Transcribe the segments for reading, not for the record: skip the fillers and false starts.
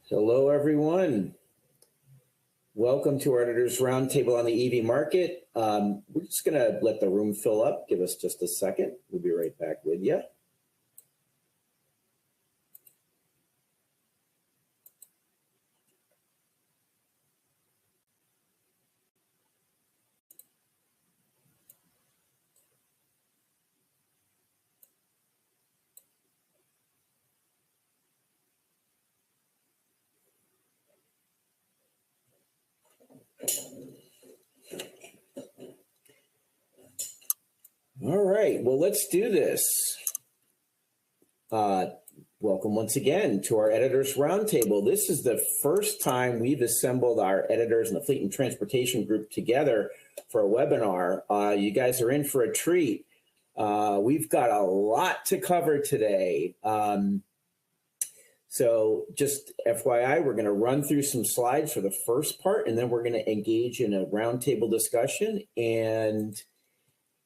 Hello, everyone. Welcome to our Editors Roundtable on the EV market. We're just going to let the room fill up. Give us just a second. We'll be right back with you. All right, well, let's do this. Welcome once again to our Editors Roundtable. This is the first time we've assembled our editors and the Fleet and Transportation group together for a webinar. You guys are in for a treat. We've got a lot to cover today. So just FYI, we're going to run through some slides for the first part, and then we're going to engage in a roundtable discussion, and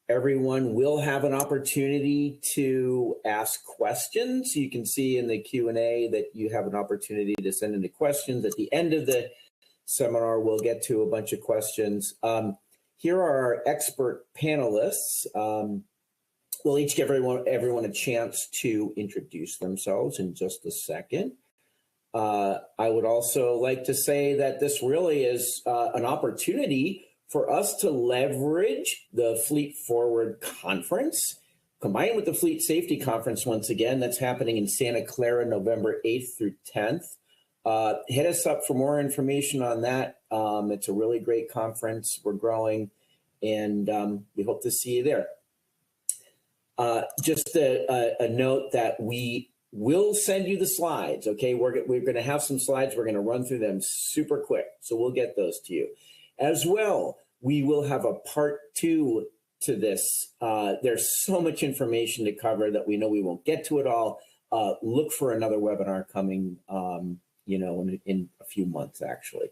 everyone will have an opportunity to ask questions. You can see in the Q&A that you have an opportunity to send in the questions. At the end of the seminar, we'll get to a bunch of questions. Here are our expert panelists. We'll each give everyone a chance to introduce themselves in just a second. I would also like to say that this really is an opportunity for us to leverage the Fleet Forward Conference, combined with the Fleet Safety Conference once again. That's happening in Santa Clara, November 8th through 10th. Hit us up for more information on that. It's a really great conference. We're growing, and we hope to see you there. Just a note that we will send you the slides, okay? We're going to have some slides. We're going to run through them super quick, so we'll get those to you. As well, we will have a part 2 to this. There's so much information to cover that we know we won't get to it all. Look for another webinar coming, in a few months, actually.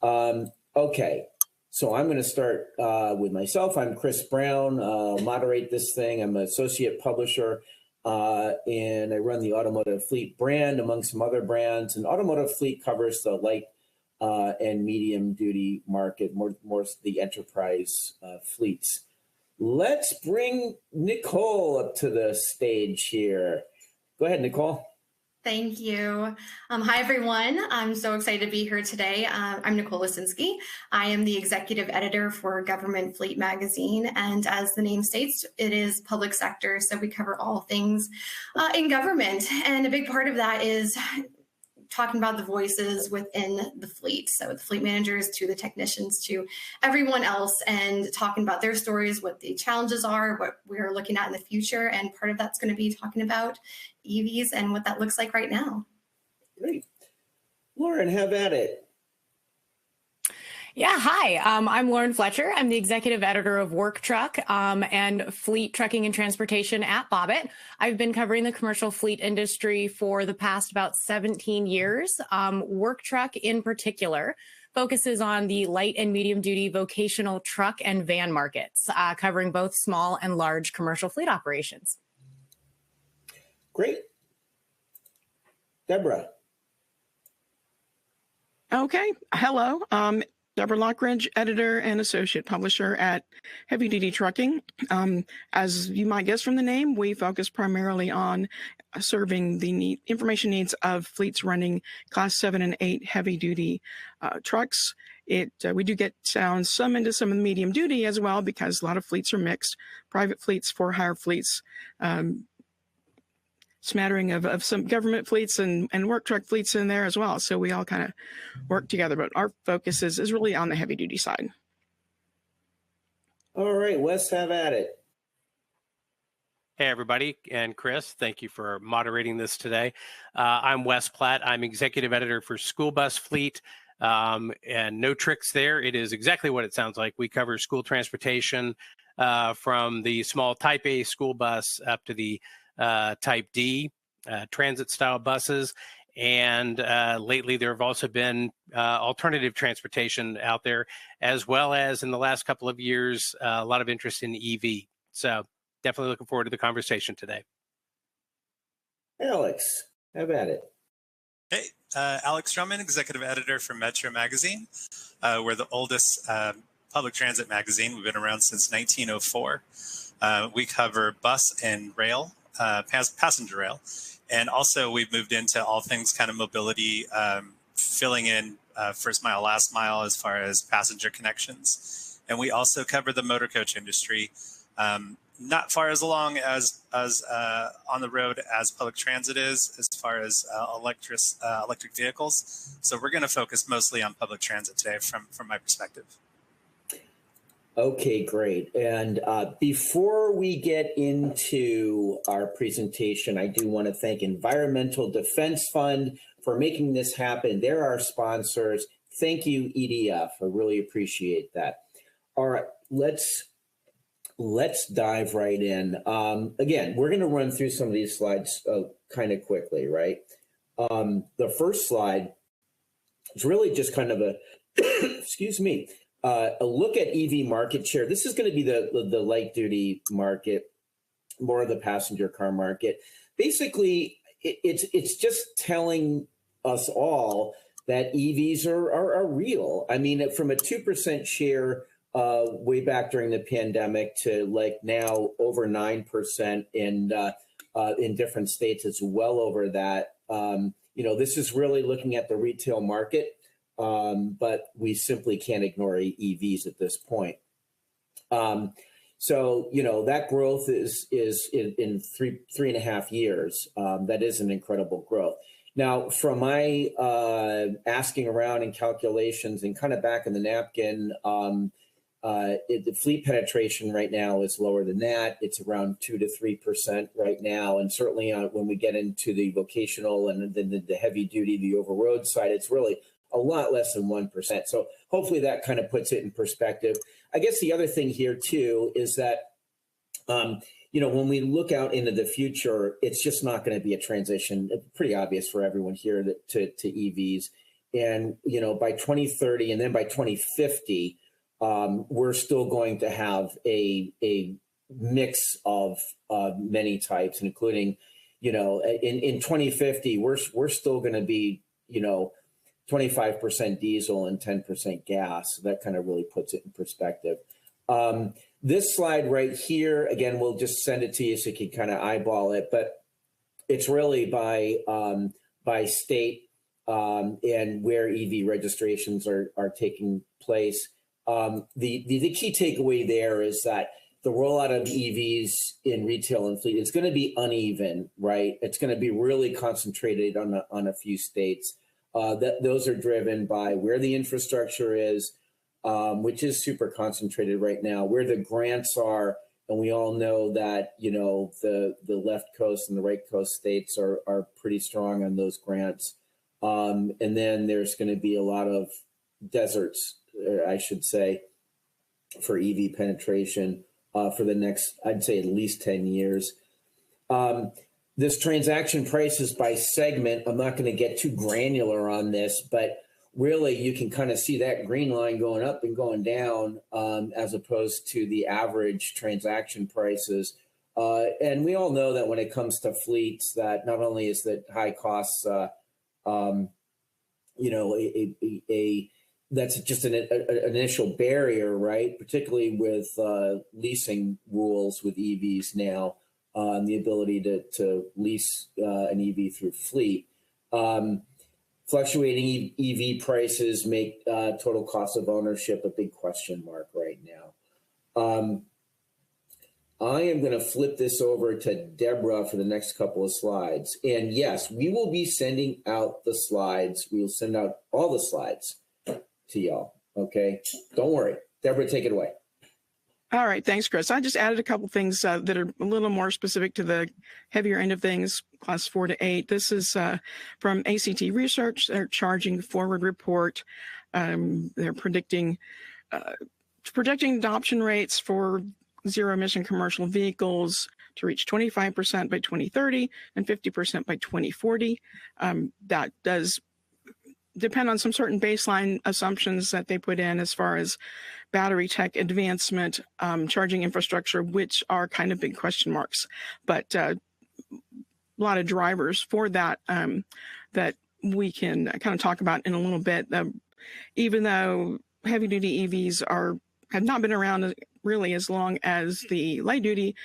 Okay, so I'm going to start with myself. I'm Chris Brown. I'll moderate this thing. I'm an associate publisher, and I run the Automotive Fleet brand among some other brands. And Automotive Fleet covers the light and medium duty market, more the enterprise fleets. Let's bring Nicole up to the stage here. Go ahead, Nicole. Thank you. Hi, everyone. I'm so excited to be here today. I'm Nicole Lisinski. I am the executive editor for Government Fleet magazine. And as the name states, it is public sector. So we cover all things in government. And a big part of that is talking about the voices within the fleet. So the fleet managers to the technicians to everyone else, and talking about their stories, what the challenges are, what we're looking at in the future. And part of that's going to be talking about EVs and what that looks like right now. Great. Lauren, have at it. Yeah, hi, I'm Lauren Fletcher. I'm the executive editor of Work Truck and Fleet Trucking and Transportation at Bobit. I've been covering the commercial fleet industry for the past about 17 years. Work Truck in particular focuses on the light and medium duty vocational truck and van markets, covering both small and large commercial fleet operations. Great. Deborah. Okay, hello. Deborah Lockridge, editor and associate publisher at Heavy Duty Trucking. As you might guess from the name, we focus primarily on serving the information needs of fleets running Class 7 and 8 heavy duty trucks. We do get down some into some of the medium duty as well, because a lot of fleets are mixed, private fleets, for-hire fleets, smattering of some government fleets and work truck fleets in there as well. So we all kind of work together, but our focus is really on the heavy duty side. All right, Wes, have at it. Hey, everybody, and Chris, thank you for moderating this today. I'm Wes Platt. I'm executive editor for School Bus Fleet, and no tricks there. It is exactly what it sounds like. We cover school transportation from the small Type A school bus up to the Type D transit style buses, and lately there have also been alternative transportation out there, as well as in the last couple of years a lot of interest in EV. So definitely looking forward to the conversation today. Alex, have at it. Hey, Alex Drummond, executive editor for Metro Magazine. We're the oldest public transit magazine. We've been around since 1904. We cover bus and rail, passenger rail. And also we've moved into all things kind of mobility, filling in first mile, last mile as far as passenger connections. And we also cover the motor coach industry. Not far as along as on the road as public transit is, as far as electric vehicles. So we're going to focus mostly on public transit today from my perspective. Okay, great. And before we get into our presentation, I do want to thank Environmental Defense Fund for making this happen. They're our sponsors. Thank you, EDF. I really appreciate that. All right, let's dive right in. Again, we're going to run through some of these slides kind of quickly, right? The first slide is really just kind of a, excuse me, a look at EV market share. This is going to be the light duty market, more of the passenger car market. Basically, it's just telling us all that EVs are real. I mean, from a 2% share way back during the pandemic to like now over 9% in different states, it's well over that. This is really looking at the retail market. But we simply can't ignore EVs at this point. So that growth is in 3.5 years. That is an incredible growth. Now, from my asking around and calculations and kind of back in the napkin, the fleet penetration right now is lower than that. It's around 2 to 3% right now. And certainly when we get into the vocational and then the heavy duty, the over road side, it's really a lot less than 1%. So hopefully that kind of puts it in perspective. I guess the other thing here too is that, when we look out into the future, it's just not going to be a transition. It's pretty obvious for everyone here to EVs. And, by 2030 and then by 2050, we're still going to have a mix of many types, including, in 2050, we're still going to be, 25% diesel and 10% gas. So that kind of really puts it in perspective. This slide right here, again, we'll just send it to you so you can kind of eyeball it, but it's really by state and where EV registrations are taking place. The key takeaway there is that the rollout of EVs in retail and fleet is going to be uneven, right? It's going to be really concentrated on a few states. Those are driven by where the infrastructure is, which is super concentrated right now, where the grants are. And we all know that, the left coast and the right coast states are pretty strong on those grants. And then there's going to be a lot of deserts, I should say, for EV penetration for the next, I'd say at least 10 years. This transaction prices by segment, I'm not going to get too granular on this, but really you can kind of see that green line going up and going down as opposed to the average transaction prices. And we all know that when it comes to fleets, that not only is that high costs, that's just an initial barrier, right? Particularly with leasing rules with EVs now. The ability to lease an EV through fleet. Fluctuating EV prices make total cost of ownership a big question mark right now. I am going to flip this over to Deborah for the next couple of slides. And yes, we will be sending out the slides. We will send out all the slides to y'all, okay? Don't worry. Deborah, take it away. All right, thanks, Chris. I just added a couple things that are a little more specific to the heavier end of things, class 4 to 8. This is from ACT Research, their charging forward report. They're predicting adoption rates for zero-emission commercial vehicles to reach 25% by 2030 and 50% by 2040. That does depend on some certain baseline assumptions that they put in as far as battery tech advancement, charging infrastructure, which are kind of big question marks. But a lot of drivers for that that we can kind of talk about in a little bit. Even though heavy duty EVs have not been around really as long as the light duty,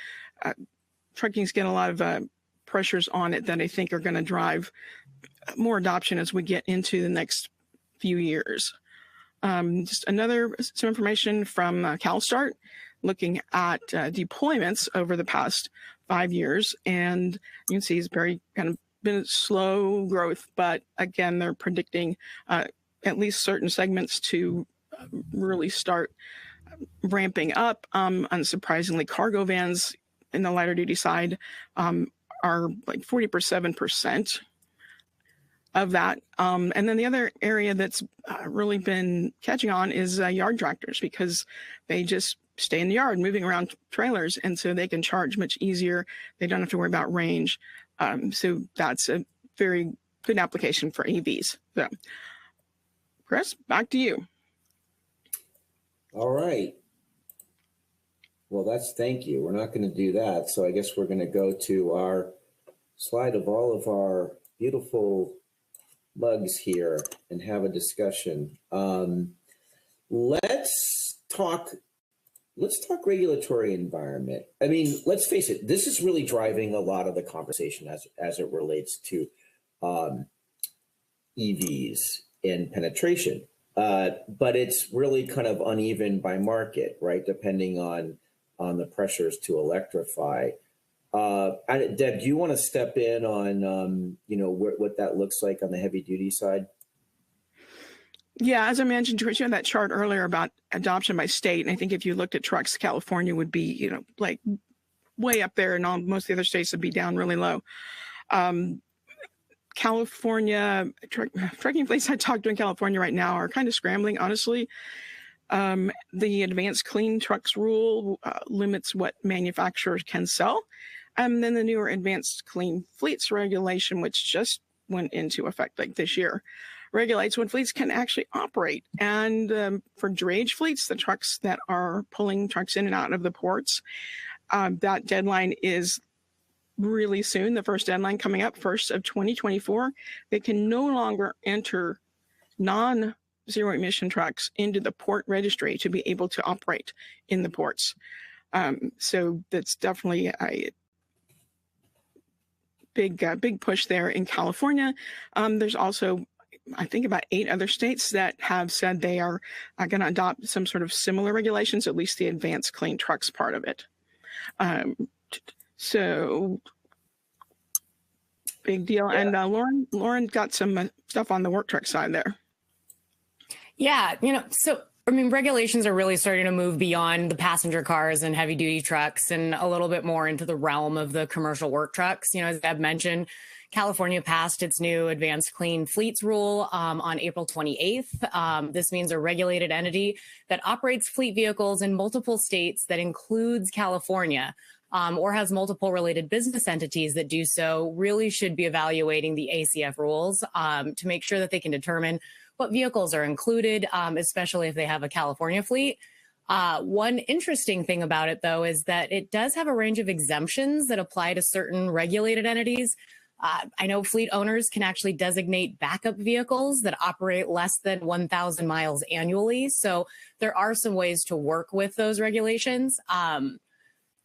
trucking's getting a lot of pressures on it that I think are going to drive more adoption as we get into the next few years. Just some information from CalSTART looking at deployments over the past 5 years, and you can see it's very kind of been a slow growth, but again, they're predicting at least certain segments to really start ramping up. Unsurprisingly, cargo vans in the lighter duty side are like 47% of that. And then the other area that's really been catching on is yard tractors, because they just stay in the yard moving around trailers, and so they can charge much easier. They don't have to worry about range. So that's a very good application for EVs. So, Chris, back to you. All right. Well, thank you. We're not going to do that. So I guess we're going to go to our slide of all of our beautiful mugs here and have a discussion. Let's talk regulatory environment. I mean, let's face it, this is really driving a lot of the conversation as it relates to EVs and penetration. But it's really kind of uneven by market, right? Depending on the pressures to electrify. Deb, do you want to step in on what that looks like on the heavy duty side? Yeah, as I mentioned, Trish, you had that chart earlier about adoption by state, and I think if you looked at trucks, California would be, like way up there, and most of the other states would be down really low. California trucking fleets I talked to in California right now are kind of scrambling, honestly. The advanced clean trucks rule limits what manufacturers can sell. And then the newer advanced clean fleets regulation, which just went into effect like this year, regulates when fleets can actually operate. And for drayage fleets, the trucks that are pulling trucks in and out of the ports, that deadline is really soon. The first deadline coming up, 1st of 2024. They can no longer enter non-zero emission trucks into the port registry to be able to operate in the ports. So that's definitely a big push there in California. There's also, I think, about 8 other states that have said they are going to adopt some sort of similar regulations, at least the advanced clean trucks part of it. So big deal. Yeah. And Lauren got some stuff on the work truck side there. Yeah, so I mean, regulations are really starting to move beyond the passenger cars and heavy duty trucks and a little bit more into the realm of the commercial work trucks. As Deb mentioned, California passed its new advanced clean fleets rule on April 28th. This means a regulated entity that operates fleet vehicles in multiple states that includes California, or has multiple related business entities that do so, really should be evaluating the ACF rules to make sure that they can determine what vehicles are included, especially if they have a California fleet. One interesting thing about it, though, is that it does have a range of exemptions that apply to certain regulated entities. I know fleet owners can actually designate backup vehicles that operate less than 1,000 miles annually. So there are some ways to work with those regulations.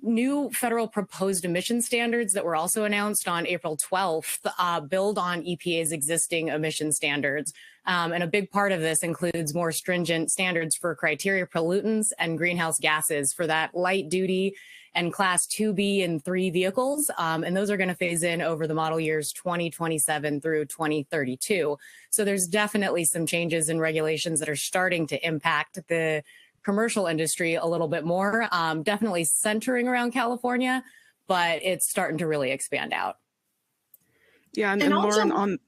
New federal proposed emission standards that were also announced on April 12th build on EPA's existing emission standards. And a big part of this includes more stringent standards for criteria pollutants and greenhouse gases for that light duty and class 2B and 3 vehicles. And those are going to phase in over the model years 2027 through 2032. So there's definitely some changes in regulations that are starting to impact the commercial industry a little bit more, definitely centering around California, but it's starting to really expand out. Yeah, and Lauren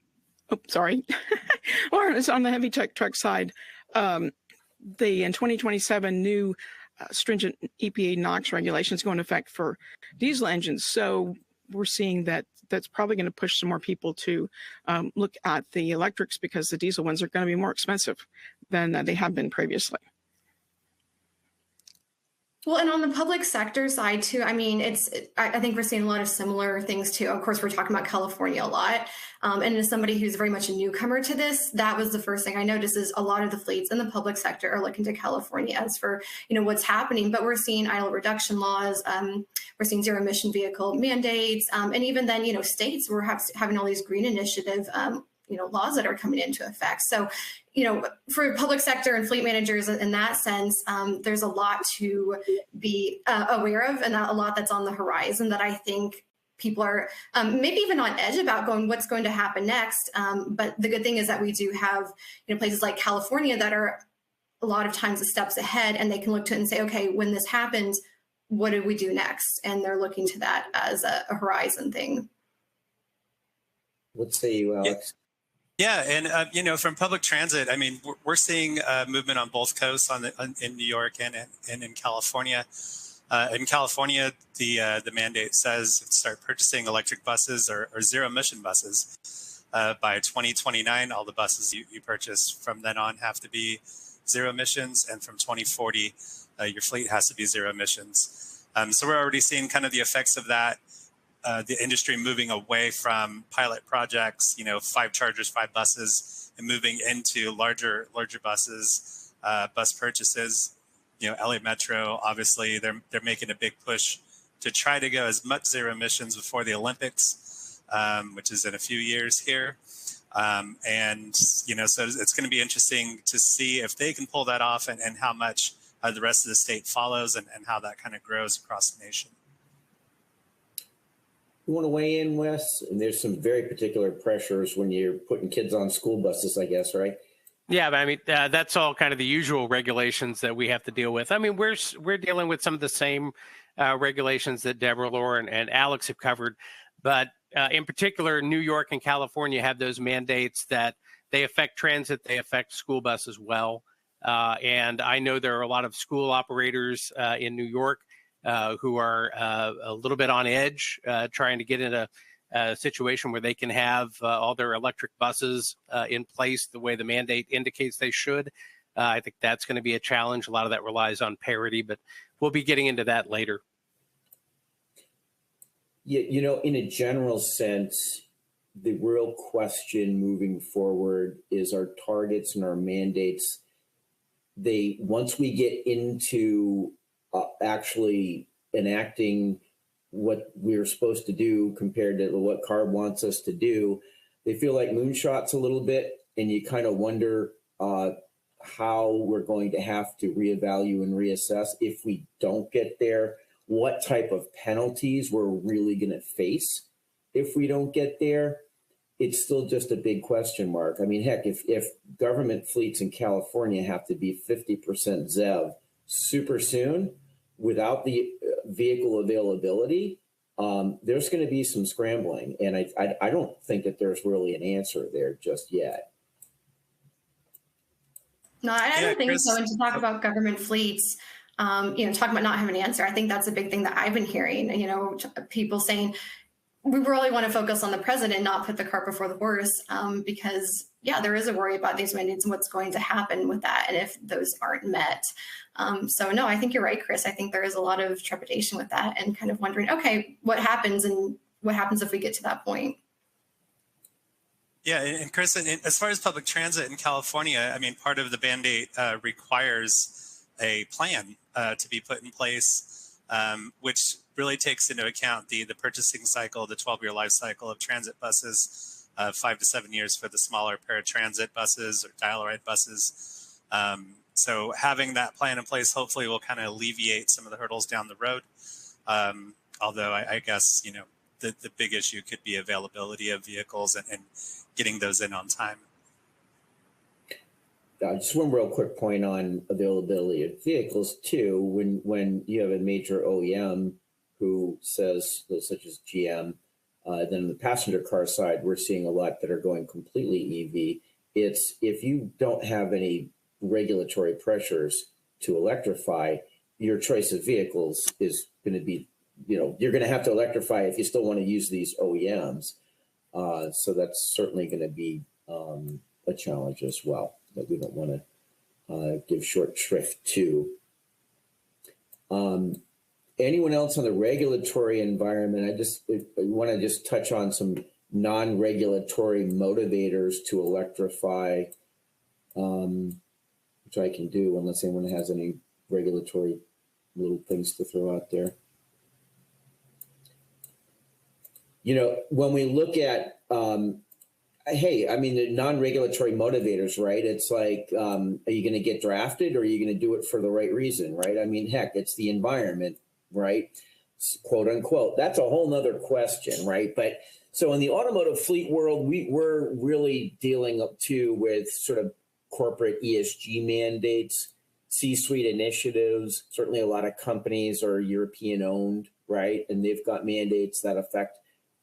Lauren is on the heavy truck side. In 2027 new stringent EPA NOx regulations go into effect for diesel engines. So we're seeing that that's probably going to push some more people to look at the electrics, because the diesel ones are going to be more expensive than they have been previously. Well, and on the public sector side too, I mean, I think we're seeing a lot of similar things too. Of course, we're talking about California a lot. And as somebody who's very much a newcomer to this, that was the first thing I noticed is a lot of the fleets in the public sector are looking to California as for, what's happening. But we're seeing idle reduction laws. We're seeing zero emission vehicle mandates. And even then, states were having all these green initiative laws that are coming into effect. So, for public sector and fleet managers in that sense, there's a lot to be aware of and a lot that's on the horizon that I think people are maybe even on edge about going, what's going to happen next? But the good thing is that we do have, places like California that are a lot of times the steps ahead, and they can look to it and say, okay, when this happens, what do we do next? And they're looking to that as a horizon thing. What say you, Alex? Yeah, and from public transit, I mean, we're seeing movement on both coasts, in New York and in California. In California, the mandate says start purchasing electric buses or zero emission buses by 2029. All the buses you purchase from then on have to be zero emissions, and from 2040, your fleet has to be zero emissions. So we're already seeing kind of the effects of that. The industry moving away from pilot projects, 5 chargers, 5 buses, and moving into larger buses, bus purchases. LA Metro, obviously, they're making a big push to try to go as much zero emissions before the Olympics, which is in a few years here. So it's going to be interesting to see if they can pull that off and how much the rest of the state follows and how that kind of grows across the nation. You want to weigh in, Wes? And there's some very particular pressures when you're putting kids on school buses, I guess, right? Yeah, but I mean, that's all kind of the usual regulations that we have to deal with. I mean, we're dealing with some of the same regulations that Deborah, Lauren, and Alex have covered. But in particular, New York and California have those mandates that they affect transit, they affect school bus as well. And I know there are a lot of school operators in New York who are a little bit on edge, trying to get in a situation where they can have all their electric buses in place the way the mandate indicates they should. I think that's going to be a challenge. A lot of that relies on parity, but we'll be getting into that later. Yeah, in a general sense, the real question moving forward is our targets and our mandates. Once we get into actually enacting what we're supposed to do compared to what CARB wants us to do, they feel like moonshots a little bit, and you kind of wonder how we're going to have to reevaluate and reassess if we don't get there, what type of penalties we're really going to face if we don't get there. It's still just a big question mark. I mean, heck, if government fleets in California have to be 50% ZEV super soon without the vehicle availability, there's going to be some scrambling. And I don't think that there's really an answer there just yet. No, I don't think Chris, so. And to talk about government fleets, talking about not having an answer, I think that's a big thing that I've been hearing, people saying, we really want to focus on the president, not put the cart before the horse, because, there is a worry about these mandates and what's going to happen with that and if those aren't met. So, no, I think you're right, Chris. I think there is a lot of trepidation with that and kind of wondering, okay, what happens and what happens if we get to that point? Yeah, and Chris, as far as public transit in California, I mean, part of the mandate requires a plan to be put in place, which really takes into account the purchasing cycle, the 12-year life cycle of transit buses, 5 to 7 years for the smaller paratransit buses or dial-a-ride buses. So having that plan in place hopefully will kind of alleviate some of the hurdles down the road. Although I guess, the big issue could be availability of vehicles and getting those in on time. Just one real quick point on availability of vehicles too. When you have a major OEM who says, such as GM, then on the passenger car side, we're seeing a lot that are going completely EV. It's if you don't have any regulatory pressures to electrify, your choice of vehicles is going to be, you're going to have to electrify if you still want to use these OEMs. So that's certainly going to be a challenge as well that we don't want to give short shrift to. Anyone else on the regulatory environment? I want to just touch on some non-regulatory motivators to electrify, which I can do unless anyone has any regulatory little things to throw out there. When we look at, hey, I mean, the non-regulatory motivators, right? It's like, are you going to get drafted or are you going to do it for the right reason, right? I mean, heck, it's the environment, right? Quote unquote. That's a whole nother question, right? But so in the automotive fleet world, we're really dealing up to with sort of corporate ESG mandates, C-suite initiatives. Certainly a lot of companies are European owned, right? And they've got mandates that affect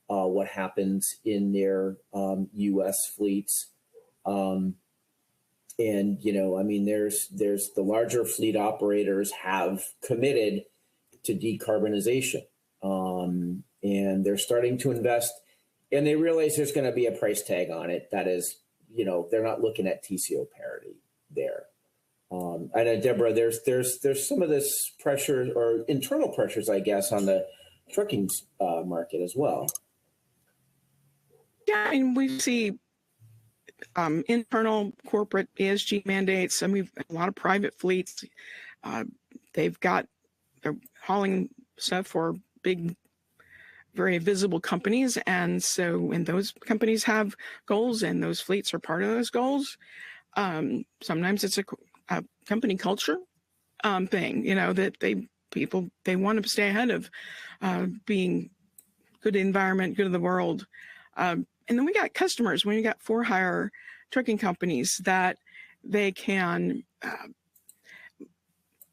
what happens in their U.S. fleets. And, I mean, there's the larger fleet operators have committed to decarbonization, and they're starting to invest, and they realize there's going to be a price tag on it. That is, they're not looking at TCO parity there. I know, Deborah, there's some of this pressure or internal pressures, I guess, on the trucking market as well. Yeah, and we see internal corporate ESG mandates. I mean, a lot of private fleets, they're hauling stuff for big, very visible companies. And those companies have goals and those fleets are part of those goals. Sometimes it's a company culture thing, that they want to stay ahead of being good environment, good to the world. And then we got customers. When you got for-hire trucking companies that they can,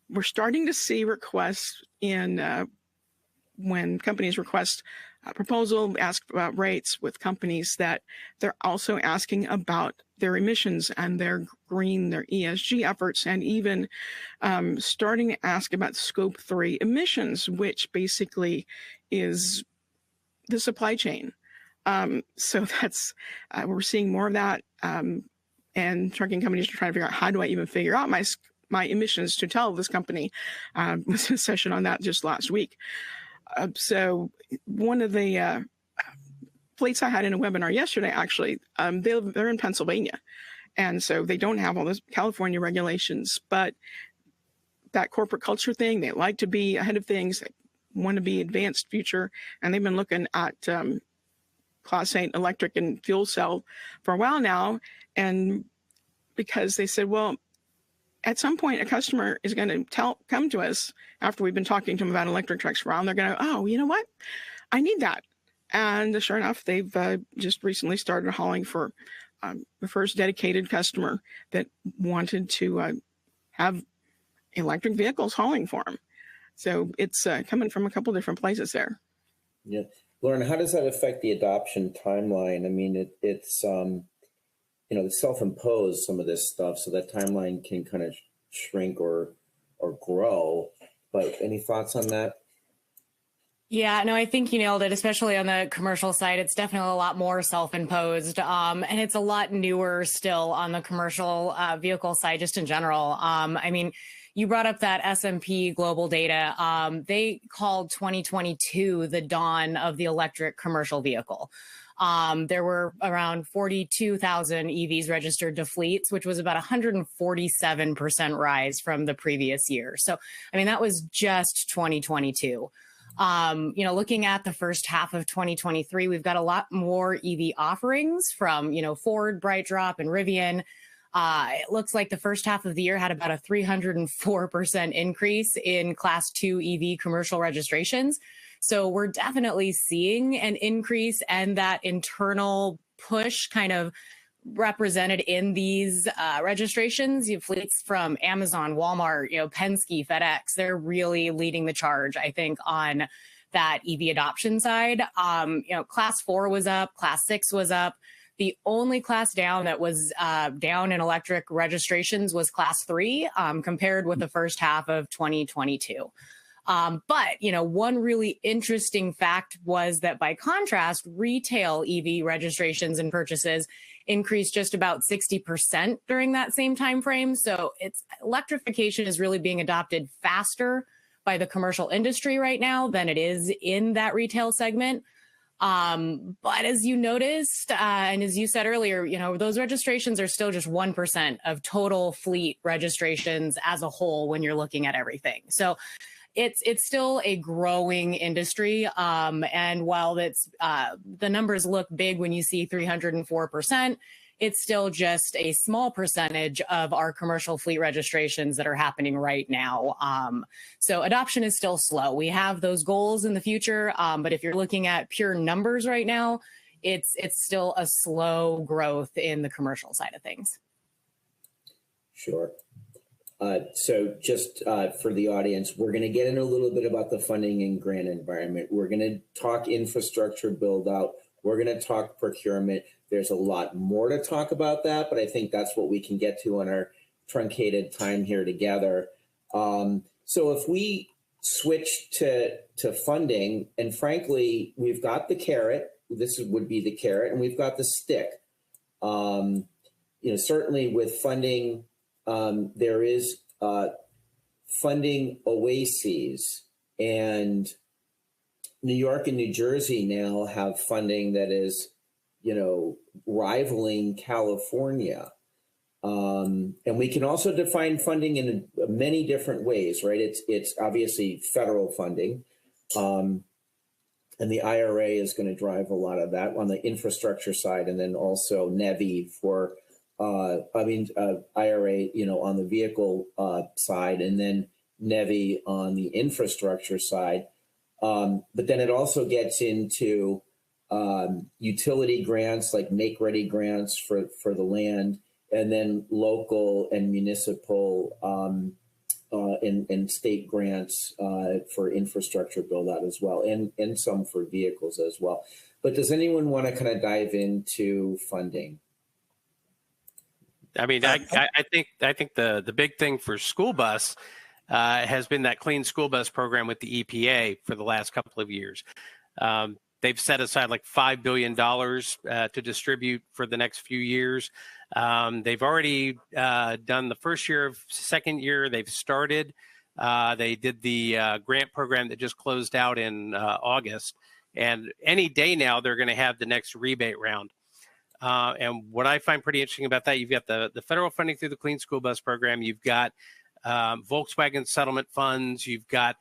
we're starting to see requests when companies request a proposal, ask about rates with companies, that they're also asking about their emissions and their ESG efforts, and even starting to ask about Scope 3 emissions, which basically is the supply chain. So that's, we're seeing more of that. And trucking companies are trying to figure out, how do I even figure out my emissions to tell this company? Was a session on that just last week. So one of the fleets I had in a webinar yesterday, actually, they're in Pennsylvania. And so they don't have all those California regulations, but that corporate culture thing, they like to be ahead of things. They want to be advanced future. And they've been looking at Class 8 electric and fuel cell for a while now. And because they said, well, at some point a customer is going to come to us after we've been talking to them about electric trucks for a while, and they're going to, oh, you know what? I need that. And sure enough, they've just recently started hauling for the first dedicated customer that wanted to have electric vehicles hauling for them. So it's coming from a couple different places there. Yeah. Lauren, how does that affect the adoption timeline? I mean, it's it's self-imposed, some of this stuff, so that timeline can kind of shrink or grow. But any thoughts on that? Yeah, no, I think you nailed it, especially on the commercial side. It's definitely a lot more self-imposed, and it's a lot newer still on the commercial vehicle side, just in general. I mean, you brought up that S&P global data. They called 2022 the dawn of the electric commercial vehicle. There were around 42,000 EVs registered to fleets, which was about 147% rise from the previous year. So, I mean, that was just 2022. Looking at the first half of 2023, we've got a lot more EV offerings from, Ford, BrightDrop, and Rivian. It looks like the first half of the year had about a 304% increase in Class 2 EV commercial registrations. So we're definitely seeing an increase, and that internal push kind of represented in these registrations. You have fleets from Amazon, Walmart, Penske, FedEx. They're really leading the charge, I think, on that EV adoption side. Class 4 was up, Class 6 was up. The only class down that was down in electric registrations was Class 3, compared with the first half of 2022. But one really interesting fact was that, by contrast, retail EV registrations and purchases increased just about 60% during that same time frame. So electrification is really being adopted faster by the commercial industry right now than it is in that retail segment. But as you noticed, and as you said earlier, those registrations are still just 1% of total fleet registrations as a whole when you're looking at everything. So it's still a growing industry. And while the numbers look big when you see 304%, it's still just a small percentage of our commercial fleet registrations that are happening right now. So adoption is still slow. We have those goals in the future, but if you're looking at pure numbers right now, it's still a slow growth in the commercial side of things. Sure. So just for the audience, we're going to get in a little bit about the funding and grant environment. We're going to talk infrastructure build out. We're going to talk procurement. There's a lot more to talk about that, but I think that's what we can get to in our truncated time here together. So if we switch to funding, and frankly, we've got the carrot. This would be the carrot, and we've got the stick. Certainly with funding, there is funding oases, and New York and New Jersey now have funding that is, rivaling California. And we can also define funding in many different ways, right? It's obviously federal funding. And the IRA is going to drive a lot of that on the infrastructure side, and then also NEVI for, IRA, on the vehicle side, and then NEVI on the infrastructure side. But then it also gets into utility grants, like make-ready grants for the land, and then local and municipal and state grants for infrastructure build-out as well, and some for vehicles as well. But does anyone want to kind of dive into funding? I mean, I think the big thing for school bus has been that clean school bus program with the EPA for the last couple of years. They've set aside like $5 billion to distribute for the next few years. They've already done the first year. Second year, they've started. They did the grant program that just closed out in August. And any day now, they're going to have the next rebate round. And what I find pretty interesting about that, you've got the federal funding through the Clean School Bus Program. You've got Volkswagen settlement funds. You've got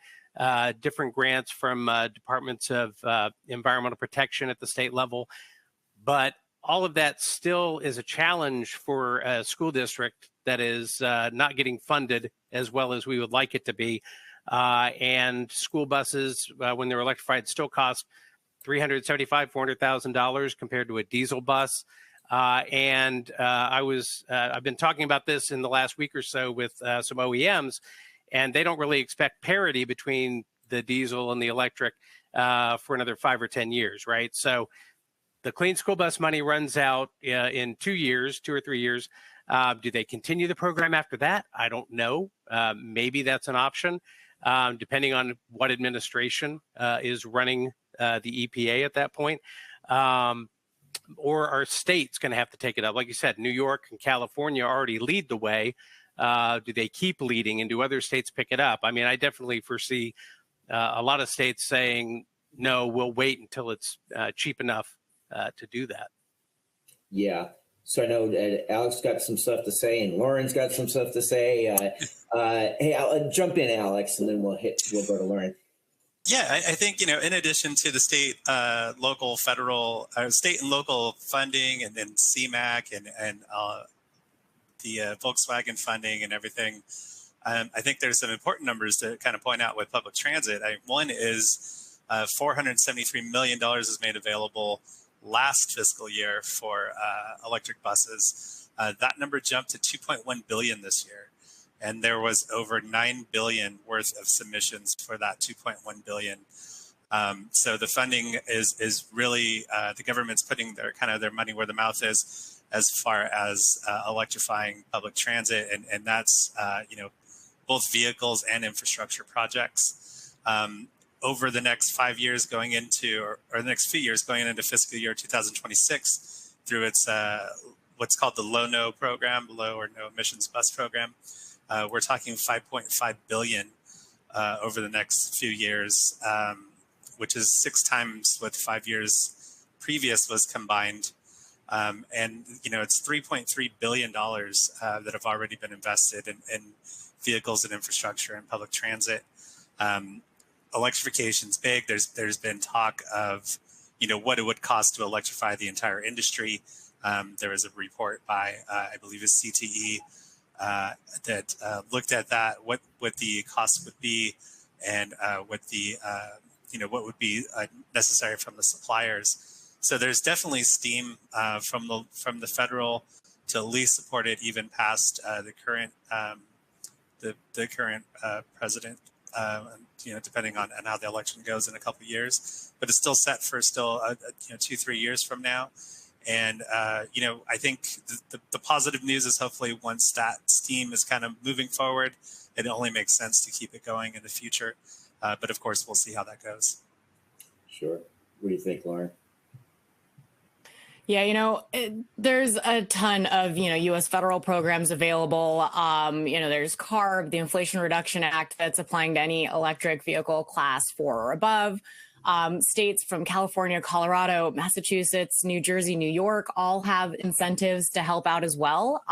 different grants from departments of environmental protection at the state level. But all of that still is a challenge for a school district that is not getting funded as well as we would like it to be. And school buses, when they're electrified, still cost $375,000, $400,000 compared to a diesel bus. I've been talking about this in the last week or so with some OEMs, and they don't really expect parity between the diesel and the electric for another 5 or 10 years, right? So the clean school bus money runs out in 2 or 3 years. Do they continue the program after that? I don't know. Maybe that's an option, depending on what administration is running the EPA at that point. Or are states going to have to take it up? Like you said, New York and California already lead the way. Do they keep leading, and do other states pick it up? I mean, I definitely foresee a lot of states saying, no, we'll wait until it's cheap enough to do that. Yeah. So I know Alex got some stuff to say, and Lauren's got some stuff to say. Hey, I'll jump in, Alex, and then we'll go to Lauren. Yeah, I think, in addition to the state, local, federal, state and local funding, and then CMAQ and the Volkswagen funding and everything, I think there's some important numbers to kind of point out with public transit. One is $473 million is made available last fiscal year for electric buses. That number jumped to $2.1 billion this year. And there was over $9 billion worth of submissions for that $2.1 billion. So the funding is really the government's putting their money where the mouth is as far as electrifying public transit, and that's both vehicles and infrastructure projects. Over the next 5 years going into, or the next few years going into fiscal year 2026, through its what's called the low or no emissions bus program. We're talking $5.5 billion over the next few years, which is 6 times what 5 years previous was combined. And, it's $3.3 billion that have already been invested in vehicles and infrastructure and public transit. Electrification's big. There's been talk of, what it would cost to electrify the entire industry. There was a report by, I believe it's CTE, that looked at that, what the cost would be, and what would be necessary from the suppliers. So there's definitely steam from the federal to at least support it even past the current president. Depending on how the election goes in a couple of years, but it's still set for 2-3 years from now. And, I think the positive news is hopefully once that steam is kind of moving forward, it only makes sense to keep it going in the future. But of course, we'll see how that goes. Sure. What do you think, Lauren? Yeah, there's a ton of, U.S. federal programs available. There's CARB, the Inflation Reduction Act, that's applying to any electric vehicle class 4 or above. States from California, Colorado, Massachusetts, New Jersey, New York all have incentives to help out as well.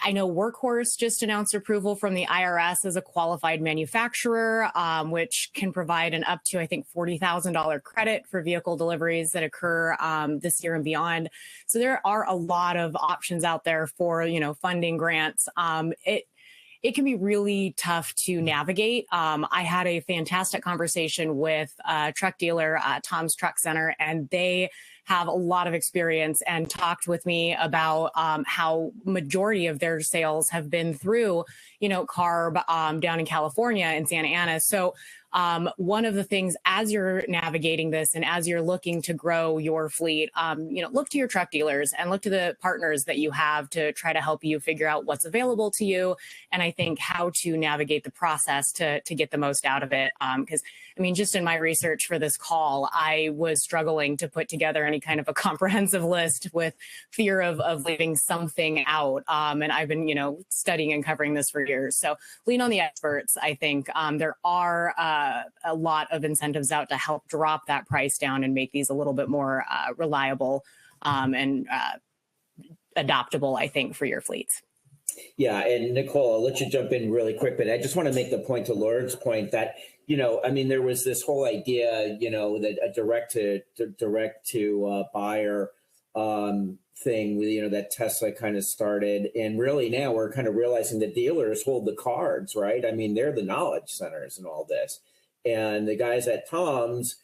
I know Workhorse just announced approval from the IRS as a qualified manufacturer, which can provide an up to, I think, $40,000 credit for vehicle deliveries that occur this year and beyond. So there are a lot of options out there for, funding grants. It can be really tough to navigate. I had a fantastic conversation with a truck dealer, Tom's Truck Center, and they have a lot of experience and talked with me about how majority of their sales have been through, CARB down in California in Santa Ana. So one of the things as you're navigating this and as you're looking to grow your fleet, look to your truck dealers and look to the partners that you have to try to help you figure out what's available to you. And I think how to navigate the process to get the most out of it. Because just in my research for this call, I was struggling to put together any kind of a comprehensive list with fear of leaving something out. And I've been, studying and covering this for years. So lean on the experts. I think there are a lot of incentives out to help drop that price down and make these a little bit more reliable and adoptable, I think, for your fleets. Yeah, and Nicole, I'll let you jump in really quick, but I just want to make the point to Lauren's point that, there was this whole idea, that a direct to buyer thing, that Tesla kind of started. And really now we're kind of realizing the dealers hold the cards, right? They're the knowledge centers and all this. And the guys at Tom's,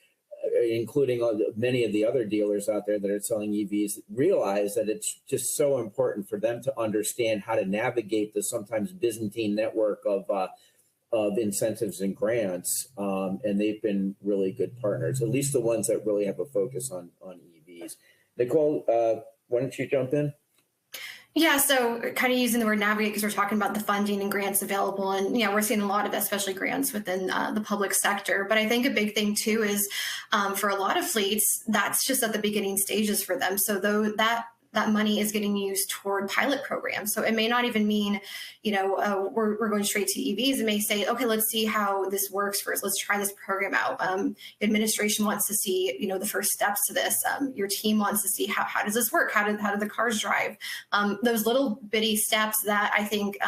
including many of the other dealers out there that are selling EVs, realize that it's just so important for them to understand how to navigate the sometimes Byzantine network of incentives and grants. And they've been really good partners, at least the ones that really have a focus on EVs. Nicole, why don't you jump in? Yeah, so kind of using the word navigate because we're talking about the funding and grants available. And we're seeing a lot of, especially grants within the public sector. But I think a big thing too is for a lot of fleets, that's just at the beginning stages for them. So though that money is getting used toward pilot programs. So it may not even mean, we're going straight to EVs. It may say, okay, let's see how this works first. Let's try this program out. Administration wants to see, the first steps to this. Your team wants to see how does this work? How do the cars drive? Those little bitty steps that I think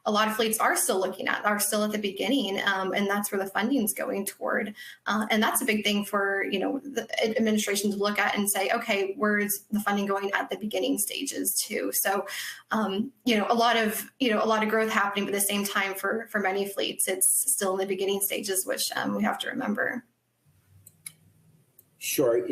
a lot of fleets are still looking at, are still at the beginning, and that's where the funding is going toward. And that's a big thing for the administration to look at and say, okay, where's the funding going at the beginning stages too? So, a lot of growth happening, but at the same time, for many fleets, it's still in the beginning stages, which we have to remember. Sure.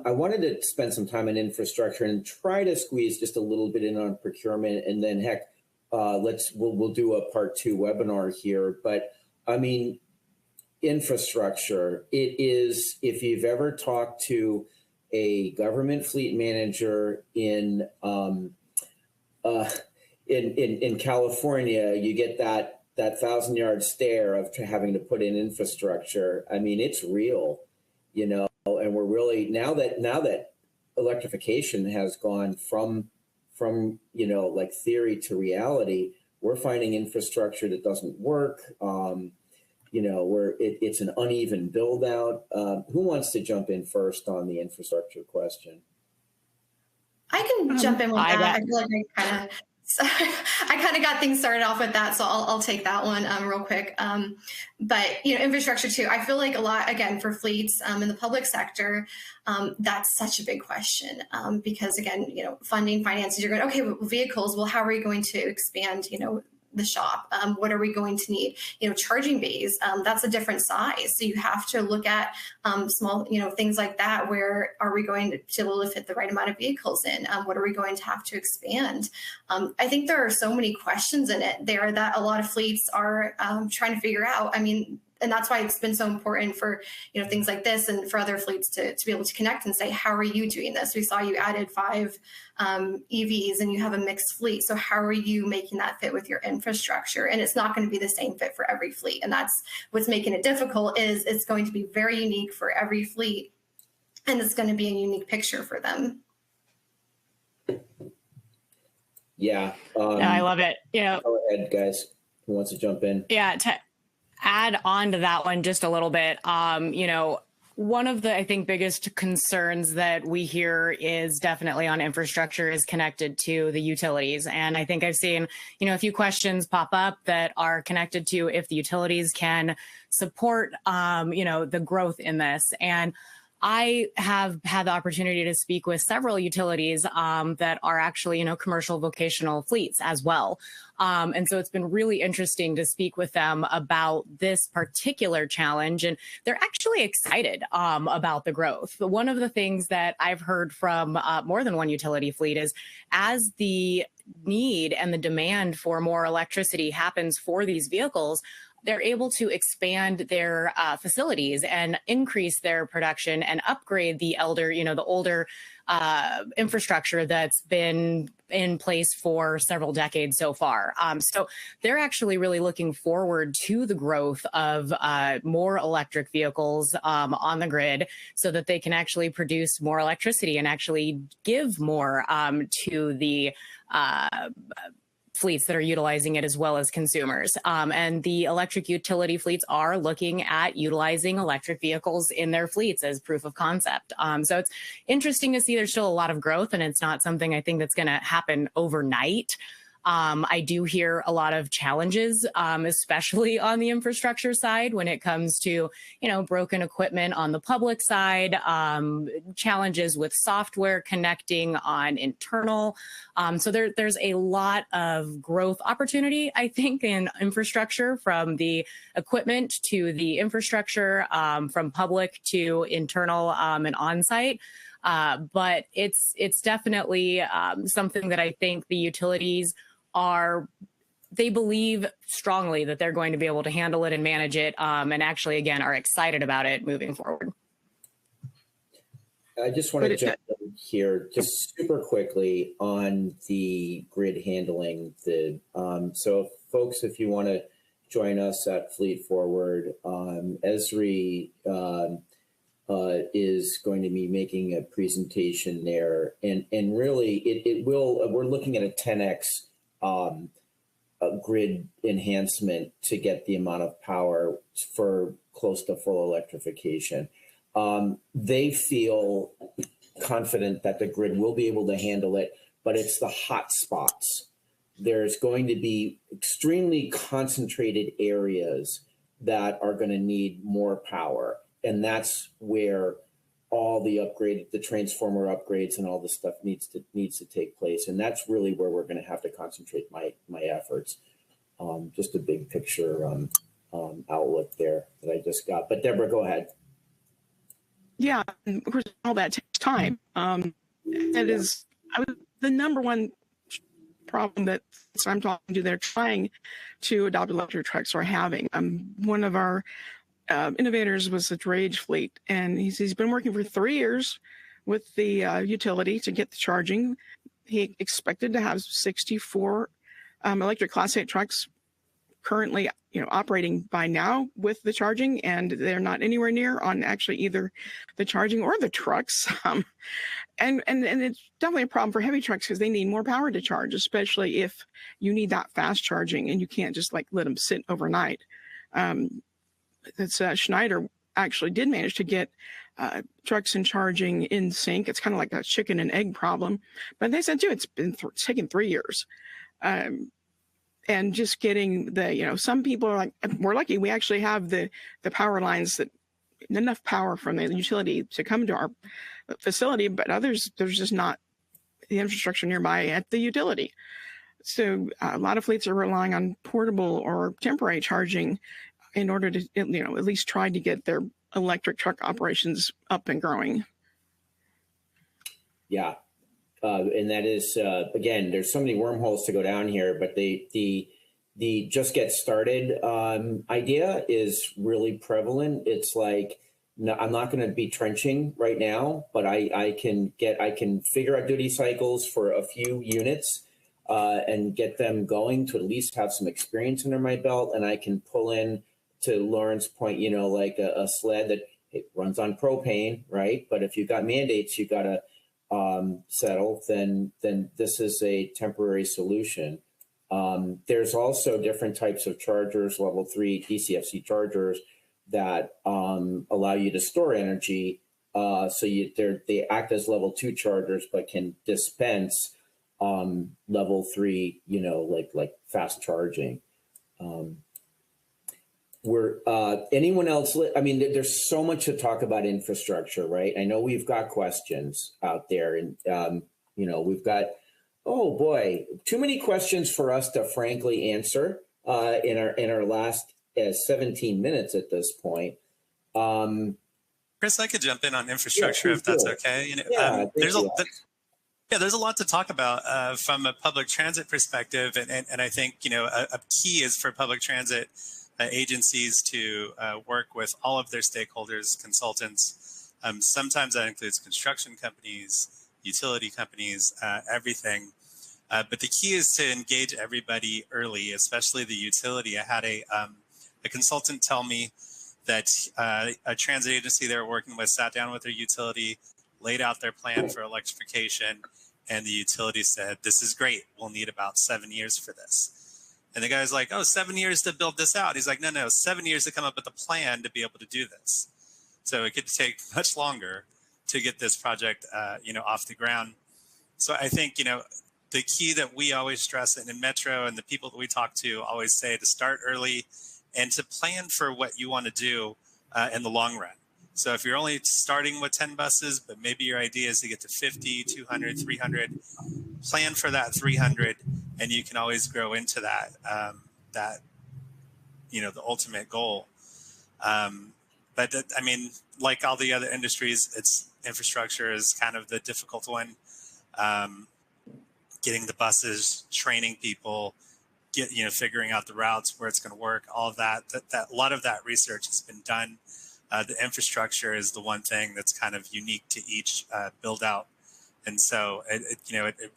I wanted to spend some time on infrastructure and try to squeeze just a little bit in on procurement, and then heck, we'll do a part 2 webinar here. But infrastructure, it is, if you've ever talked to a government fleet manager in California, you get that 1,000-yard stare of having to put in infrastructure. It's real, and we're really, now that electrification has gone from like theory to reality, we're finding infrastructure that doesn't work. where it's an uneven build out. Who wants to jump in first on the infrastructure question? I can jump in with that. I feel like I kind of got things started off with that, so I'll take that one real quick. But infrastructure too. I feel like a lot again for fleets in the public sector. That's such a big question because again, funding, finances. You're going okay, well, vehicles. Well, how are we going to expand? The shop. What are we going to need? Charging bays. That's a different size. So you have to look at small, things like that. Where are we going to be able to fit the right amount of vehicles in? What are we going to have to expand? I think there are so many questions in it there that a lot of fleets are trying to figure out. And that's why it's been so important for things like this and for other fleets to be able to connect and say, how are you doing this? We saw you added 5 EVs and you have a mixed fleet. So how are you making that fit with your infrastructure? And it's not going to be the same fit for every fleet. And that's what's making it difficult is it's going to be very unique for every fleet. And it's going to be a unique picture for them. Yeah. No, I love it. Go ahead, guys. Who wants to jump in? Yeah. Add on to that one just a little bit. One of the, I think, biggest concerns that we hear is definitely on infrastructure is connected to the utilities. And I think I've seen, a few questions pop up that are connected to if the utilities can support, the growth in this. And I have had the opportunity to speak with several utilities that are actually, commercial vocational fleets as well. And so it's been really interesting to speak with them about this particular challenge. And they're actually excited about the growth. But one of the things that I've heard from more than one utility fleet is as the need and the demand for more electricity happens for these vehicles, they're able to expand their facilities and increase their production and upgrade the older infrastructure that's been in place for several decades so far. So they're actually really looking forward to the growth of more electric vehicles on the grid so that they can actually produce more electricity and actually give more to the fleets that are utilizing it as well as consumers. And the electric utility fleets are looking at utilizing electric vehicles in their fleets as proof of concept. So it's interesting to see there's still a lot of growth and it's not something I think that's going to happen overnight. I do hear a lot of challenges, especially on the infrastructure side when it comes to, broken equipment on the public side, challenges with software connecting on internal. So there's a lot of growth opportunity, I think, in infrastructure from the equipment to the infrastructure, from public to internal and on-site. But it's definitely something that I think the utilities they believe strongly that they're going to be able to handle it and manage it, and actually, again, are excited about it moving forward. I just want to jump in here just super quickly on the grid handling. So, folks, if you want to join us at Fleet Forward, Esri is going to be making a presentation there, and really it will. We're looking at a 10x. A grid enhancement to get the amount of power for close to full electrification. They feel confident that the grid will be able to handle it, but it's the hot spots. There's going to be extremely concentrated areas that are going to need more power. And that's where all the transformer upgrades and all this stuff needs to take place. And that's really where we're going to have to concentrate my efforts. Just a big picture outlook there that I just got. But Deborah, go ahead. Yeah, of course, all that takes time. That is the number one problem that I'm talking to. They're trying to adopt electric trucks are having. One of our innovators was a drayage fleet, and he's been working for 3 years with the utility to get the charging. He expected to have 64 electric Class 8 trucks currently, operating by now with the charging, and they're not anywhere near on actually either the charging or the trucks. And it's definitely a problem for heavy trucks because they need more power to charge, especially if you need that fast charging and you can't just let them sit overnight. That's Schneider actually did manage to get trucks and charging in sync. It's kind of like a chicken and egg problem, but they said too it's been taken 3 years. And just getting the, some people are like, we're lucky we actually have the power lines, that enough power from the utility to come to our facility, but others, there's just not the infrastructure nearby at the utility. So a lot of fleets are relying on portable or temporary charging in order to, at least try to get their electric truck operations up and growing. Yeah. And that is, again, there's so many wormholes to go down here, but the just get started idea is really prevalent. It's like, no, I'm not going to be trenching right now, but I can figure out duty cycles for a few units and get them going to at least have some experience under my belt. And I can pull in, to Lauren's point, like a sled that it runs on propane, right? But if you've got mandates, you got to settle, then this is a temporary solution. There's also different types of chargers, level 3 DCFC chargers that allow you to store energy. So they act as level 2 chargers, but can dispense level 3, like fast charging. Anyone else? I mean, there's so much to talk about infrastructure, right? I know we've got questions out there, and we've got, oh boy, too many questions for us to frankly answer in our last 17 minutes at this point. Chris, I could jump in on infrastructure if that's okay. There's a lot to talk about from a public transit perspective, and I think a key is for public transit agencies to work with all of their stakeholders, consultants. Sometimes that includes construction companies, utility companies, everything. But the key is to engage everybody early, especially the utility. I had a consultant tell me that a transit agency they were working with sat down with their utility, laid out their plan for electrification, and the utility said, "This is great. We'll need about 7 years for this." And the guy's like, "Oh, 7 years to build this out." He's like, no, 7 years to come up with a plan to be able to do this. So it could take much longer to get this project, off the ground. So I think, the key that we always stress, and in Metro and the people that we talk to always say, to start early and to plan for what you want to do in the long run. So if you're only starting with 10 buses, but maybe your idea is to get to 50, 200, 300, plan for that 300, and you can always grow into that, the ultimate goal. But like all the other industries, infrastructure is kind of the difficult one. Getting the buses, training people, figuring out the routes where it's going to work, all of that. That a lot of that research has been done. The infrastructure is the one thing that's kind of unique to each build out, and so it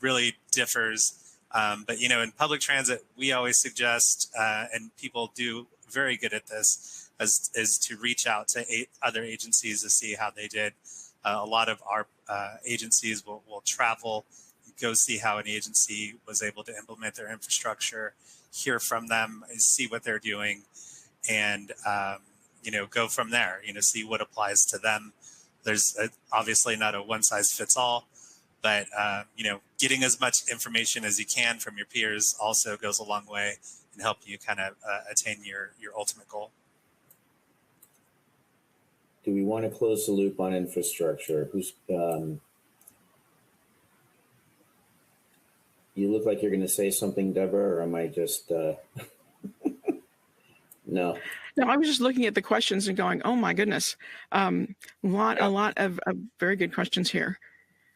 really differs. But in public transit, we always suggest, and people do very good at this, is to reach out to other agencies to see how they did. A lot of our agencies will travel, go see how an agency was able to implement their infrastructure, hear from them, see what they're doing, and go from there. See what applies to them. There's obviously not a one size fits all, but getting as much information as you can from your peers also goes a long way in helping you kind of attain your ultimate goal. Do we want to close the loop on infrastructure? You look like you're going to say something, Deborah, or am I just no? No, I was just looking at the questions and going, "Oh my goodness, a lot of very good questions here."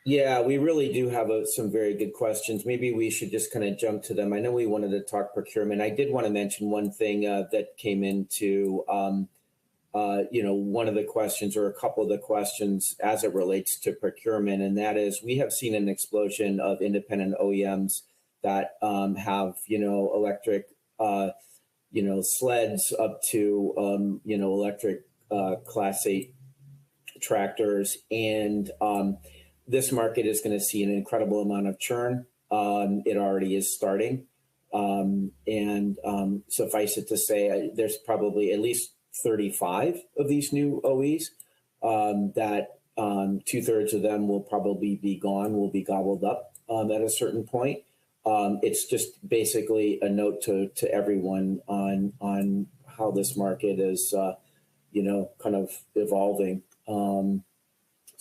Yeah, we really do have some very good questions. Maybe we should just kind of jump to them. I know we wanted to talk procurement. I did want to mention one thing that came into, one of the questions, or a couple of the questions as it relates to procurement, and that is, we have seen an explosion of independent OEMs that have, electric, sleds up to, electric Class 8 tractors, and this market is going to see an incredible amount of churn. It already is starting. And suffice it to say, there's probably at least 35 of these new OEs, that 2/3 of them will probably be gone, will be gobbled up at a certain point. It's just basically a note to everyone on how this market is, kind of evolving.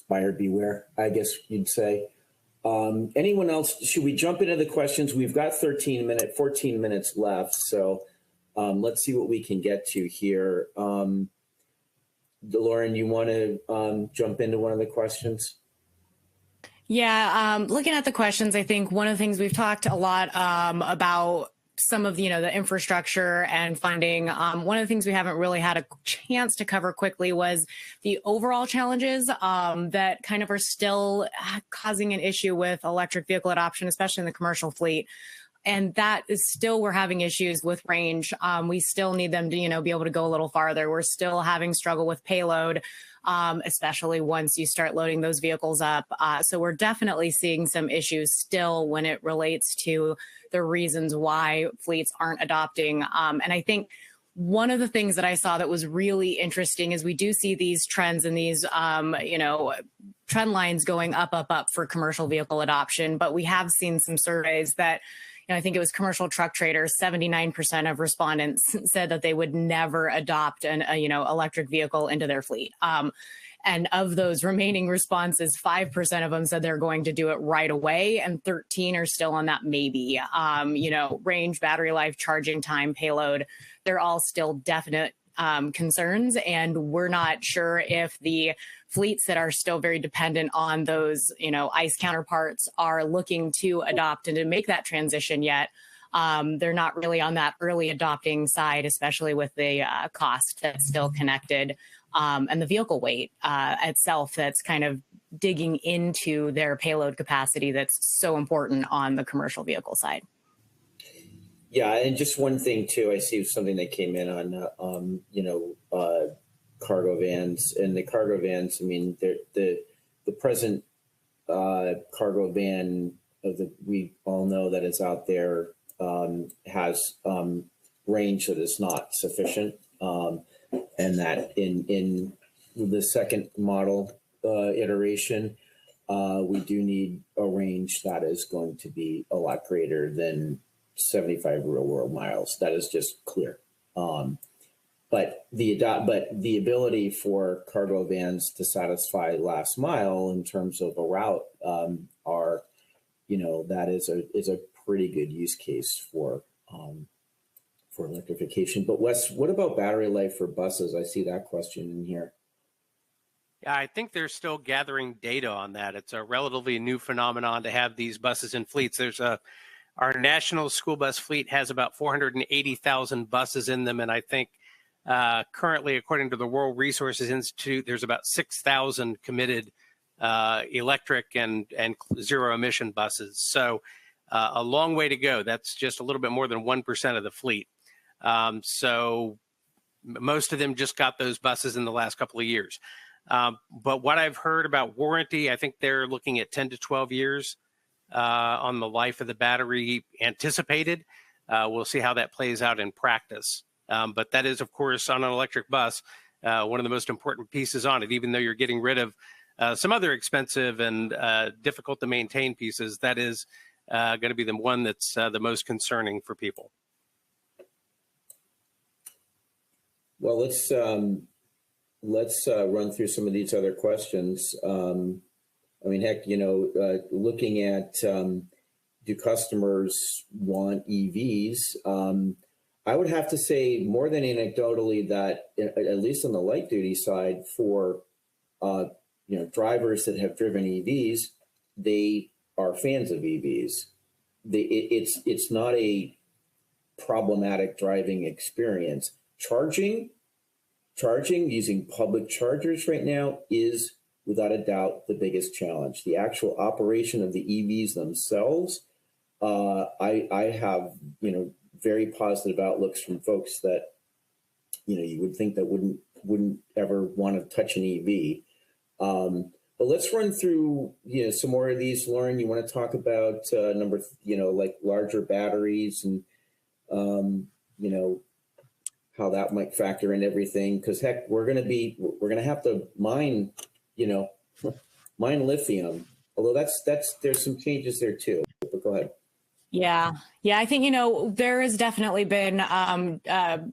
Buyer beware, I guess you'd say. Anyone else? Should we jump into the questions? We've got 14 minutes left, so let's see what we can get to here. Lauren, you want to jump into one of the questions? Yeah, looking at the questions, I think one of the things we've talked a lot about some of the infrastructure and funding. One of the things we haven't really had a chance to cover quickly was the overall challenges that kind of are still causing an issue with electric vehicle adoption, especially in the commercial fleet. And that is still, we're having issues with range. We still need them to, be able to go a little farther. We're still having struggle with payload, especially once you start loading those vehicles up. So we're definitely seeing some issues still when it relates to the reasons why fleets aren't adopting. And I think one of the things that I saw that was really interesting is we do see these trends and these, trend lines going up for commercial vehicle adoption. But we have seen some surveys that, I think it was Commercial Truck Traders, 79% of respondents said that they would never adopt an electric vehicle into their fleet. And of those remaining responses, 5% of them said they're going to do it right away, and 13 are still on that maybe. Range, battery life, charging time, payload, they're all still definite concerns. And we're not sure if the fleets that are still very dependent on those, ICE counterparts are looking to adopt and to make that transition yet. They're not really on that early adopting side, especially with the cost that's still connected and the vehicle weight itself that's kind of digging into their payload capacity that's so important on the commercial vehicle side. Yeah, and just one thing too, I see something that came in on, cargo vans. And the cargo vans, I mean, the present cargo van we all know that is out there has range that is not sufficient, and that in the second model iteration, we do need a range that is going to be a lot greater than 75 real world miles. That is just clear. But the ability for cargo vans to satisfy last mile in terms of a route that is a pretty good use case for electrification. But Wes, what about battery life for buses? I see that question in here. Yeah, I think they're still gathering data on that. It's a relatively new phenomenon to have these buses in fleets. Our national school bus fleet has about 480,000 buses in them, and I think currently, according to the World Resources Institute, there's about 6,000 committed electric and zero emission buses. So a long way to go. That's just a little bit more than 1% of the fleet. So most of them just got those buses in the last couple of years. But what I've heard about warranty, I think they're looking at 10 to 12 years on the life of the battery anticipated. We'll see how that plays out in practice. But that is, of course, on an electric bus, one of the most important pieces on it. Even though you're getting rid of some other expensive and difficult to maintain pieces, that is going to be the one that's the most concerning for people. Well, let's run through some of these other questions. Looking at do customers want EVs? I would have to say more than anecdotally that at least on the light duty side for drivers that have driven EVs, they are fans of EVs. It's not a problematic driving experience. Charging using public chargers right now is without a doubt the biggest challenge. The actual operation of the EVs themselves, I have very positive outlooks from folks that you would think that wouldn't ever want to touch an EV. But let's run through some more of these. Lauren, you want to talk about like larger batteries and how that might factor in everything. Because heck, we're gonna have to mine, mine lithium. Although there's some changes there too. But go ahead. Yeah. I think, there has definitely been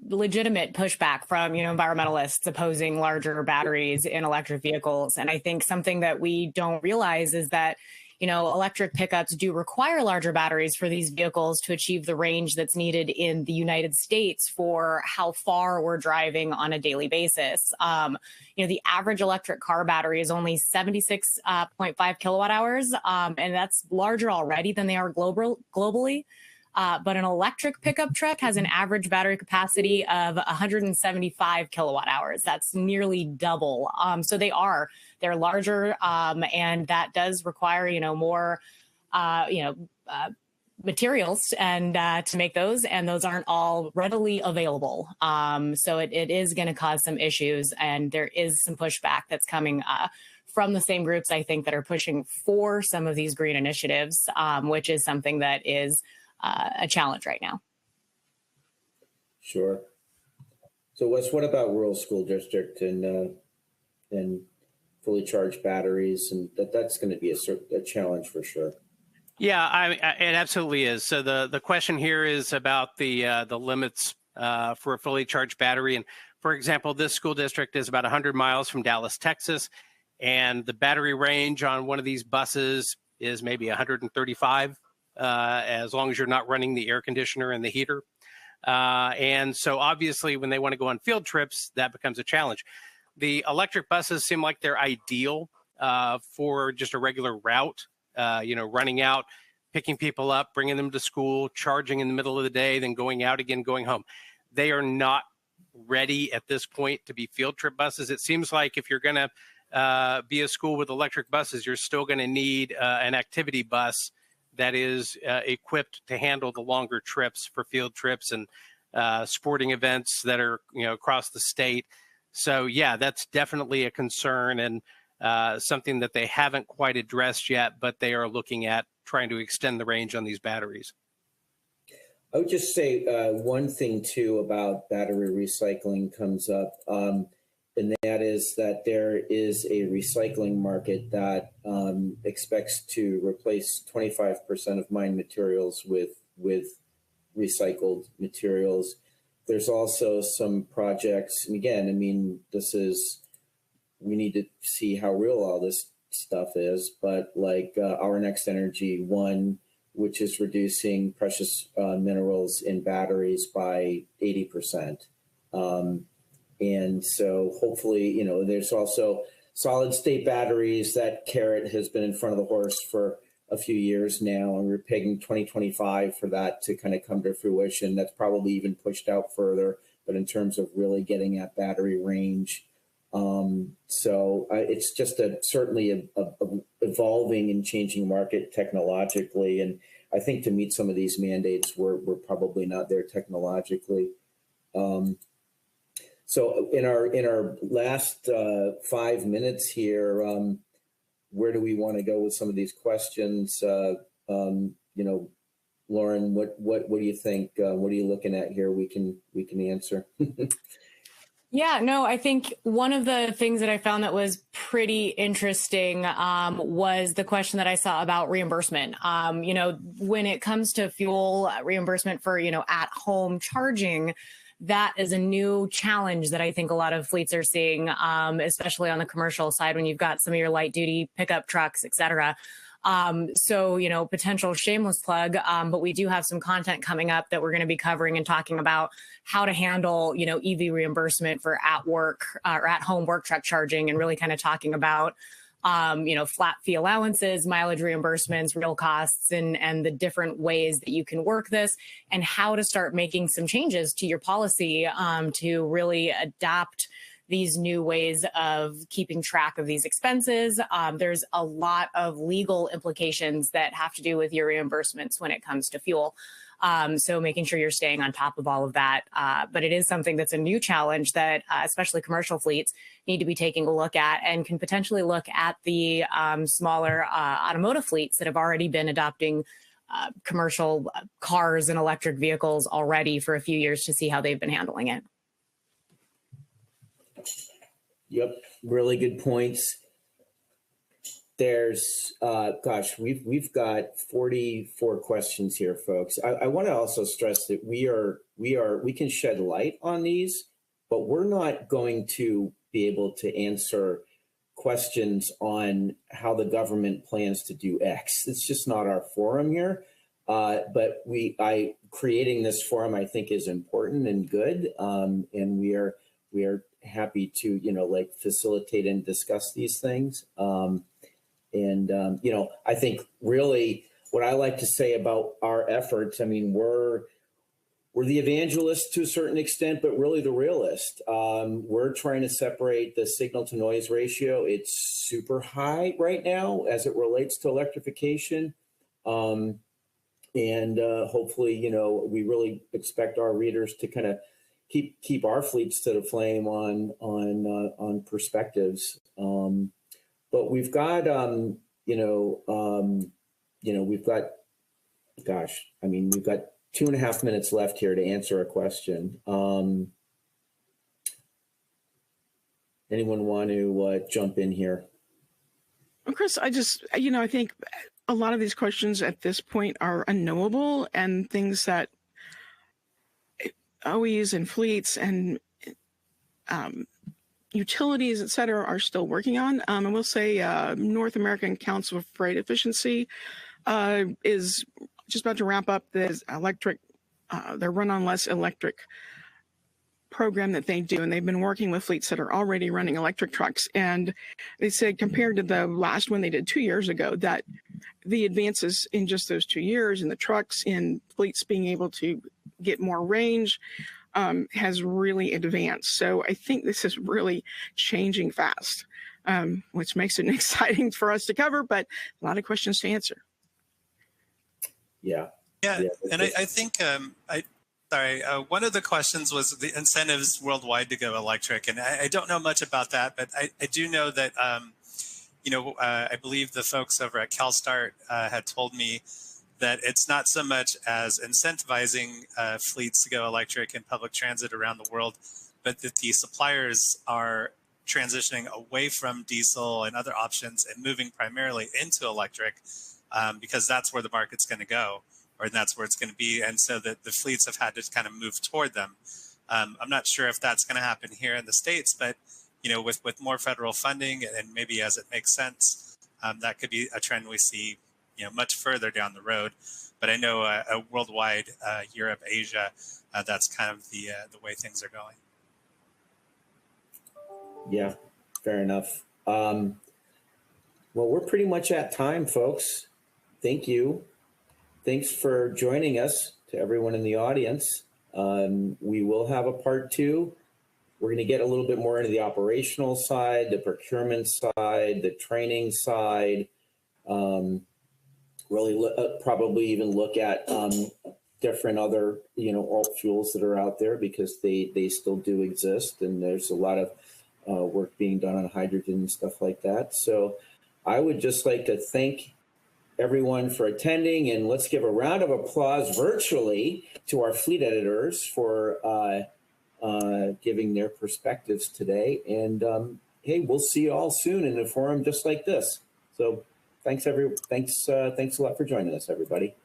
legitimate pushback from, environmentalists opposing larger batteries in electric vehicles. And I think something that we don't realize is that, electric pickups do require larger batteries for these vehicles to achieve the range that's needed in the United States for how far we're driving on a daily basis. The average electric car battery is only 76.5 kilowatt hours, and that's larger already than they are globally. But an electric pickup truck has an average battery capacity of 175 kilowatt hours. That's nearly double. So they're larger, and that does require, more, materials and to make those, and those aren't all readily available. So it is going to cause some issues, and there is some pushback that's coming from the same groups, I think, that are pushing for some of these green initiatives, which is something that is a challenge right now. Sure. So Wes, what about rural school district and fully charged batteries? And that's going to be a challenge for sure. Yeah, it absolutely is. So the question here is about the limits for a fully charged battery. And for example, this school district is about 100 miles from Dallas, Texas, and the battery range on one of these buses is maybe 135, as long as you're not running the air conditioner and the heater. And so obviously when they want to go on field trips, that becomes a challenge. The electric buses seem like they're ideal for just a regular route, running out, picking people up, bringing them to school, charging in the middle of the day, then going out again, going home. They are not ready at this point to be field trip buses. It seems like if you're going to be a school with electric buses, you're still going to need an activity bus that is equipped to handle the longer trips for field trips and sporting events that are, across the state. So yeah, that's definitely a concern and something that they haven't quite addressed yet, but they are looking at trying to extend the range on these batteries. I would just say one thing too about battery recycling comes up, and that is that there is a recycling market that expects to replace 25% of mined materials with recycled materials. There's also some projects, and again, I mean, we need to see how real all this stuff is, but like Our Next Energy 1, which is reducing precious minerals in batteries by 80%. And so hopefully, there's also solid state batteries. That carrot has been in front of the horse for a few years now, and we're pegging 2025 for that to kind of come to fruition. That's probably even pushed out further, but in terms of really getting at battery range. So it's just certainly a evolving and changing market technologically. And I think to meet some of these mandates, we're probably not there technologically. So in our last 5 minutes here, where do we want to go with some of these questions? Lauren, what do you think? What are you looking at here? We can answer. Yeah, no, I think one of the things that I found that was pretty interesting was the question that I saw about reimbursement. When it comes to fuel reimbursement for, at home charging, that is a new challenge that I think a lot of fleets are seeing, especially on the commercial side when you've got some of your light duty pickup trucks, et cetera. So, potential shameless plug, but we do have some content coming up that we're going to be covering and talking about how to handle, EV reimbursement for at work or at home work truck charging, and really kind of talking about, flat fee allowances, mileage reimbursements, real costs, and the different ways that you can work this, and how to start making some changes to your policy to really adapt these new ways of keeping track of these expenses. There's a lot of legal implications that have to do with your reimbursements when it comes to fuel. So making sure you're staying on top of all of that. But it is something that's a new challenge that especially commercial fleets need to be taking a look at, and can potentially look at the smaller automotive fleets that have already been adopting commercial cars and electric vehicles already for a few years to see how they've been handling it. Yep, really good points. There's, gosh, we've got 44 questions here, folks. I want to also stress that we can shed light on these, but we're not going to be able to answer questions on how the government plans to do X. It's just not our forum here. But creating this forum, I think, is important and good, and we are happy to facilitate and discuss these things. I think really what I like to say about our efforts, I mean, we're the evangelists to a certain extent, but really the realist. We're trying to separate the signal to noise ratio. It's super high right now as it relates to electrification. Hopefully, we really expect our readers to kind of keep our fleets to the flame on perspectives. But we've got, we've got 2.5 minutes left here to answer a question. Anyone want to jump in here? Well, Chris, I think a lot of these questions at this point are unknowable and things that OEs and fleets and utilities, et cetera, are still working on. I will say North American Council of Freight Efficiency is just about to wrap up this their Run on Less electric program that they do, and they've been working with fleets that are already running electric trucks. And they said compared to the last one they did 2 years ago, that the advances in just those 2 years in the trucks, in fleets being able to get more range, has really advanced. So I think this is really changing fast, which makes it exciting for us to cover, but a lot of questions to answer. Yeah. And I think, one of the questions was the incentives worldwide to go electric. And I don't know much about that, but I do know that, I believe the folks over at CalSTART had told me that it's not so much as incentivizing fleets to go electric in public transit around the world, but that the suppliers are transitioning away from diesel and other options and moving primarily into electric because that's where the market's going to go, or that's where it's going to be. And so that the fleets have had to kind of move toward them. I'm not sure if that's going to happen here in the States, but with more federal funding and maybe as it makes sense, that could be a trend we see much further down the road. But I know worldwide, Europe, Asia, that's kind of the way things are going. Yeah, fair enough. Well, we're pretty much at time, folks. Thank you. Thanks for joining us, to everyone in the audience. We will have a part 2. We're going to get a little bit more into the operational side, the procurement side, the training side. Really probably even look at different other alt fuels that are out there, because they still do exist, and there's a lot of work being done on hydrogen and stuff like that. So I would just like to thank everyone for attending, and let's give a round of applause virtually to our fleet editors for giving their perspectives today. And hey, we'll see you all soon in a forum just like this. So thanks a lot for joining us, everybody.